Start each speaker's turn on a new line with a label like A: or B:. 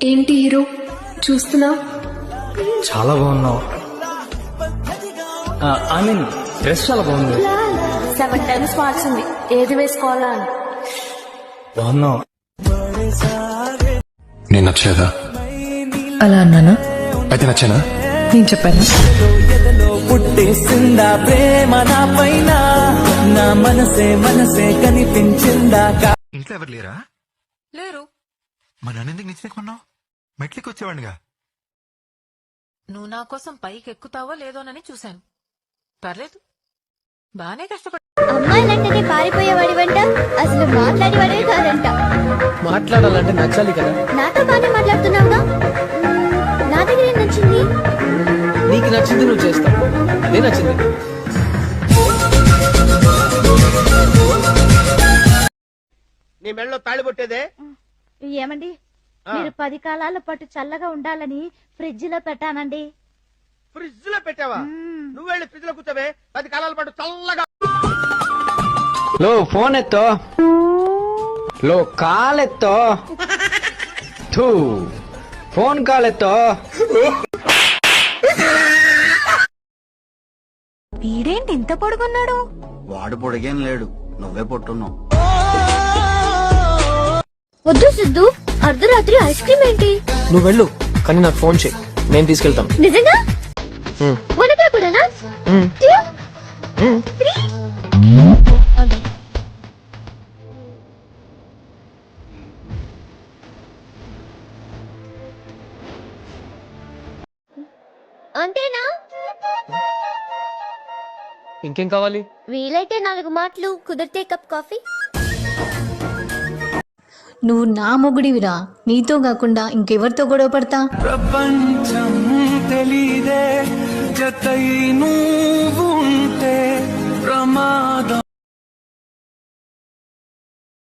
A: ఏంటి హీరో చూస్తున్నా?
B: చాలా బాగున్నావు. ఐ మీన్ డ్రెస్ చాలా బాగుంది.
C: 7 times మార్చింది ఏది వేసుకోవాలా అని.
B: బాగున్నావు.
D: నేను నచ్చేదా?
E: అలా అన్నానా?
D: అయితే నచ్చానా?
E: నేను చెప్పాను.
F: పుట్టేసిందా ప్రేమ నా పైన, నా మనసే కనిపించిందా?
G: ఇంట్లో ఎవరు లేరా?
H: లేరు.
G: మా నాన్న ఎందుకు నిచ్చినకున్నావు? మెట్లకి వచ్చేవాడిగా.
H: నువ్వు నా కోసం పైకి ఎక్కుతావో లేదోనని చూశాను. పర్లేదు, బానే కష్టపడి.
I: అమ్మాయిలంటేనే పారిపోయేవాడి వెంట అసలు మాట్లాడేవాడే కాదంట.
F: మాట్లాడాలంటే నచ్చాలి కదా.
I: నాతో బానే మాట్లాడుతున్నావుగా. నా దగ్గర ఏం నచ్చింది?
F: నీకు నచ్చింది నువ్వు చేస్తావు, అదే నచ్చింది.
J: నీ మెళ్ళలో తాళి కొట్టేదే
I: ఏమండి, మీరు 10 కాలాల పాటు చల్లగా ఉండాలని ఫ్రిడ్జ్ లో పెట్టానండి.
J: ఫ్రిడ్జ్ లో పెట్టావా? నువ్వు వెళ్ళి ఫ్రిడ్జ్ లో కూర్చోవే, 10 కాలాల పాటు చల్లగా.
F: లో ఫోన్ ఎత్తో, లో కాల్ ఎత్తో, ఫోన్ కాల్ ఎత్తో.
C: వీడేంటి ఇంత పొడుగున్నాడు?
K: వాడు పొడిగేం లేడు, నువ్వే పొట్టున్నావు.
I: వద్దు సిద్ధు, అర్ధరాత్రి ఐస్ క్రీమ్ ఏంటి?
F: నువ్వు వెళ్ళు, కానీ నాకు ఫోన్ చేయి, నేను తీసుకెళ్తాను.
I: నిజంగా? వనగా కూడానా? అంతేనా?
F: ఇంకేం కావాలి?
I: వీలైతే 4 మాటలు, కుదిరితే కప్ కాఫీ.
E: నువ్వు నా మొగుడివిరా, నీతో కాకుండా ఇంకెవరితో గొడవ పడతా?
F: ప్రపంచం తెలీదే, జతై నువ్వు ఉంటే ప్రమాదం.